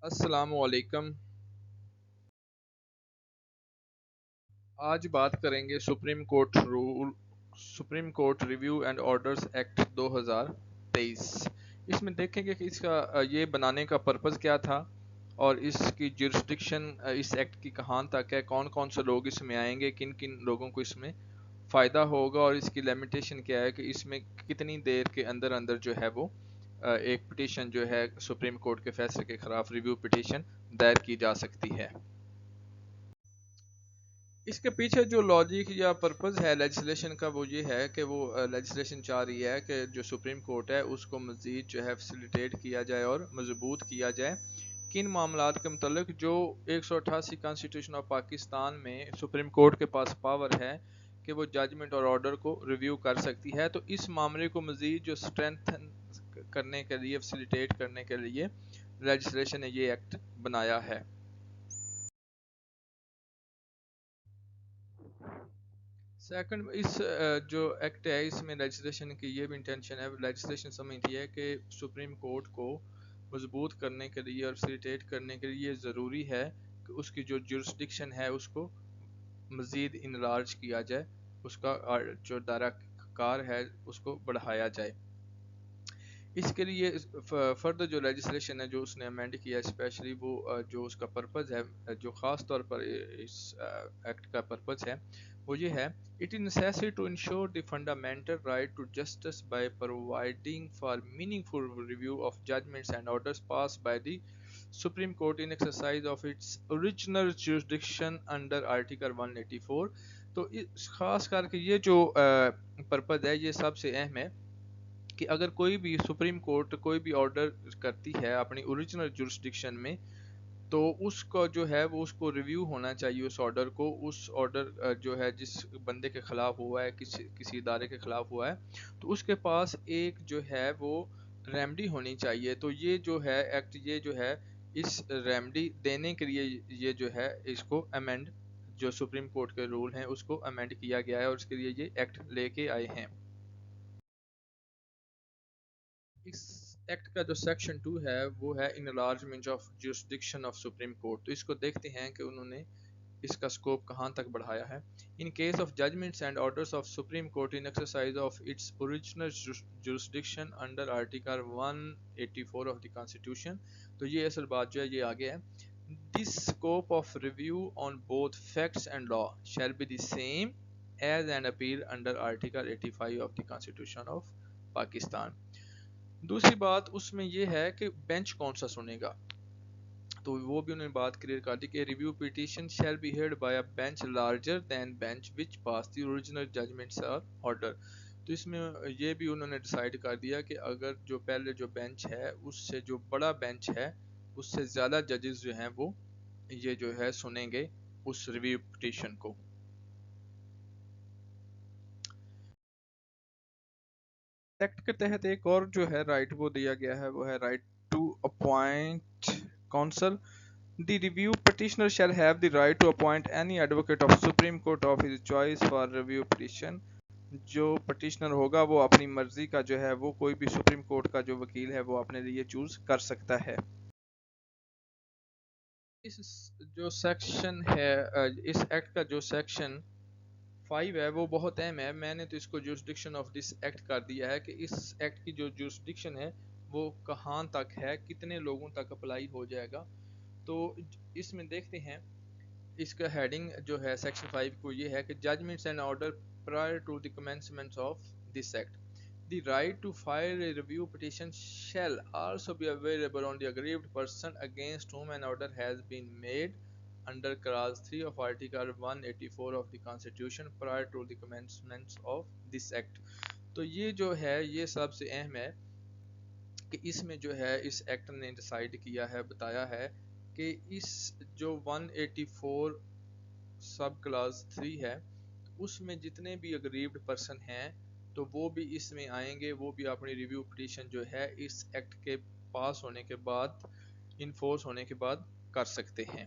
अस्सलामु अलैकुम। आज बात करेंगे supreme court review and orders act 2023। इसमें देखेंगे कि इसका ये बनाने का पर्पस क्या था और इसकी जुरिस्डिक्शन इस एक्ट की कहाँ तक है, कौन कौन से लोग इसमें आएंगे, किन किन लोगों को इसमें फ़ायदा होगा और इसकी लिमिटेशन क्या है कि इसमें कितनी देर के अंदर अंदर जो है वो एक पिटीशन जो है सुप्रीम कोर्ट के फैसले के खिलाफ रिव्यू पिटीशन दायर की जा सकती है। इसके पीछे जो लॉजिक या पर्पस है लेजिस्लेशन का वो ये है कि वो लेजिस्लेशन चाह रही है कि जो सुप्रीम कोर्ट है उसको मज़ीद जो है फैसिलिटेट किया जाए और मजबूत किया जाए। किन मामलात के मतलब जो 188 कॉन्स्टिट्यूशन ऑफ पाकिस्तान में सुप्रीम कोर्ट के पास पावर है कि वो जजमेंट और ऑर्डर को रिव्यू कर सकती है, तो इस मामले को मज़ीद जो स्ट्रेंथन करने के लिए, फैसिलिटेट करने के लिए लेजिस्लेशन ने ये एक्ट बनाया है। सेकंड, इस जो एक्ट है इसमें लेजिस्लेशन की ये भी इंटेंशन है, लेजिस्लेशन समझती है कि सुप्रीम कोर्ट को मजबूत करने के लिए और फैसिलिटेट करने के लिए ज़रूरी है कि उसकी जो जुरिस्डिक्शन है उसको मज़ीद इनलार्ज किया जाए, उसका जो दायरा कार है उसको बढ़ाया जाए। इसके लिए फर्दर जो लेजिस्लेशन है जो उसने अमेंड किया, स्पेशली वो जो उसका पर्पस है, जो ख़ास तौर पर इस एक्ट का पर्पस है वो ये है, it is necessary to ensure the fundamental right to justice by providing for meaningful review of judgments and orders pass by the Supreme Court in exercise of its original jurisdiction under article 184। तो खास करके ये जो purpose है ये सबसे अहम है कि अगर कोई भी सुप्रीम कोर्ट कोई भी ऑर्डर करती है अपनी ओरिजिनल जुरिस्डिक्शन में, तो उसका जो है वो उसको रिव्यू होना चाहिए उस ऑर्डर को। उस ऑर्डर जो है जिस बंदे के खिलाफ हुआ है, किसी इदारे के खिलाफ हुआ है, तो उसके पास एक जो है वो रेमडी होनी चाहिए। तो ये जो है एक्ट, ये जो है इस रेमडी देने के लिए ये जो है इसको अमेंड, जो सुप्रीम कोर्ट के रूल हैं उसको अमेंड किया गया है और उसके लिए ये एक्ट लेके आए हैं। इस एक्ट का जो सेक्शन 2 है वो है enlargement of jurisdiction of Supreme court. तो इसको देखते हैं कि उन्होंने इसका स्कोप कहाँ तक बढ़ाया है। In case of judgments and orders of Supreme Court in exercise of its original jurisdiction under article 184 of the constitution. तो ये असल बात जो है ये आगे है, this scope of review on both facts and law shall be the same as an appeal under article 85 of the constitution of Pakistan. दूसरी बात उसमें यह है कि बेंच कौन सा सुनेगा, तो वो भी उन्होंने बात क्लियर कर दी कि review petition shall be heard by a bench larger than bench which pass the original judgments और ऑर्डर। तो इसमें ये भी उन्होंने डिसाइड कर दिया कि अगर जो पहले जो बेंच है उससे जो बड़ा बेंच है उससे ज़्यादा जजेस जो हैं वो ये जो है सुनेंगे उस रिव्यू पिटीशन को। एक्ट के तहत एक और जो है राइट वो दिया गया है, वो है right to appoint counsel. The review petitioner shall have the right to appoint any advocate of Supreme Court of his choice for review petition। जो petitioner होगा वो अपनी मर्जी का जो है वो कोई भी सुप्रीम कोर्ट का जो वकील है वो अपने लिए चूज कर सकता है। इस जो सेक्शन है इस एक्ट का जो सेक्शन 5 है वो बहुत अहम है। मैंने तो इसको जुरिस्डिक्शन ऑफ दिस एक्ट कर दिया है कि इस एक्ट की जो जुरिस्डिक्शन है वो कहाँ तक है, कितने लोगों तक अप्लाई हो जाएगा। तो इसमें देखते हैं, इसका हेडिंग जो है सेक्शन 5 को ये है कि judgments and order prior to the commencement of this act, the right to file a review petition shall also be available on the aggrieved person against whom an order has been made under clause 3 of article 184 of the constitution prior to the commencement of this act। तो ये जो है ये सबसे अहम है कि इसमें जो है इस एक्ट ने डिसाइड किया है, बताया है कि इस जो 184 सब क्लास 3 है उसमें जितने भी अग्रीव्ड पर्सन हैं तो वो भी इसमें आएंगे, वो भी अपनी रिव्यू पिटीशन जो है इस एक्ट के पास होने के बाद, इनफोर्स होने के बाद कर सकते हैं।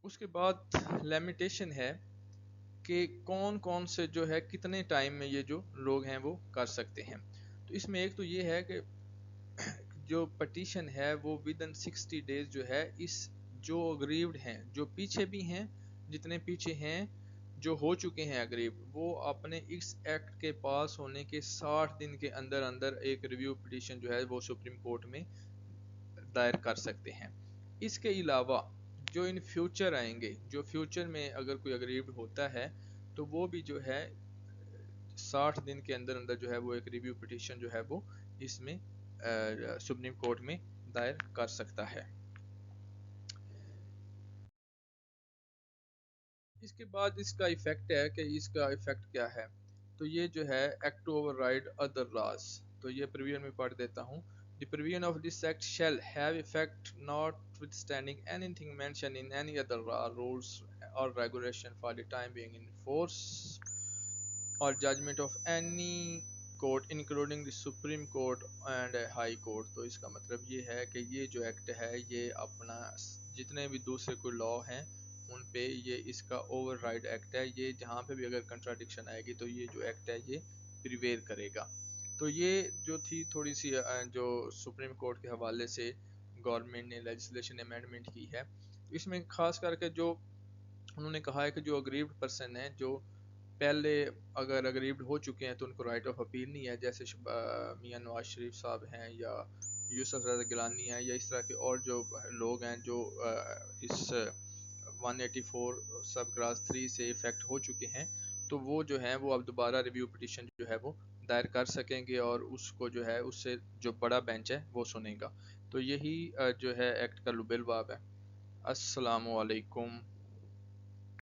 उसके बाद लिमिटेशन है कि कौन कौन से जो है कितने टाइम में ये जो लोग हैं वो कर सकते हैं। تو اس میں ایک تو یہ ہے کہ جو پٹیشن ہے وہ ود ان 60 ڈیز جو ہے اس جو اگریوڈ ہیں جو پیچھے بھی ہیں جتنے پیچھے ہیں جو ہو چکے ہیں اگریو وہ اپنے اس ایکٹ کے پاس ہونے کے 60 دن کے اندر اندر ایک ریویو پٹیشن جو ہے وہ سپریم کورٹ میں دائر کر سکتے ہیں. اس کے علاوہ جو ان فیوچر آئیں گے جو فیوچر میں اگر کوئی اگریوڈ ہوتا ہے تو وہ بھی جو ہے 60 دن کے اندر اندر جو ہے وہ ایک ریویو پٹیشن جو ہے وہ اس میں سپریم کورٹ میں دائر کر سکتا ہے. اس کے بعد اس کا ایفیکٹ ہے کہ اس کا ایفیکٹ کیا ہے. تو یہ جو ہے act to override other laws. تو یہ پریویژن میں پڑھ دیتا ہوں. The provision of this act shall have effect notwithstanding anything mentioned in any other law, rules or regulation for the time being in force or judgment of any court including the Supreme Court and a High Court. تو اس کا مطلب یہ ہے کہ یہ جو act ہے یہ اپنا جتنے بھی دوسرے کوئی لا ہیں ان پہ یہ اس کا اوور رائڈ ایکٹ ہے. یہ جہاں پہ بھی اگر کنٹراڈکشن آئے گی تو یہ جو ایکٹ ہے یہ پریویل کرے گا. تو یہ جو تھی تھوڑی سی جو سپریم کورٹ کے حوالے سے گورنمنٹ نے لیجسلیشن امینڈمنٹ کی ہے. اس میں خاص کر کے جو انہوں نے کہا ہے کہ جو اگریوڈ پرسن ہیں جو پہلے اگر اگریوڈ ہو چکے ہیں تو ان کو رائٹ آف اپیل نہیں ہے جیسے میاں نواز شریف صاحب ہیں یا یوسف رضا گیلانی ہیں یا اس طرح کے اور جو لوگ ہیں جو اس 184 سب کلاس 3 سے افیکٹ ہو چکے ہیں تو وہ جو ہیں وہ اب دوبارہ ریویو پٹیشن جو ہے وہ دائر کر سکیں گے اور اس کو جو ہے اس سے جو بڑا بینچ ہے وہ سنے گا. تو یہی جو ہے ایکٹ کا لبل باب ہے. السلام علیکم.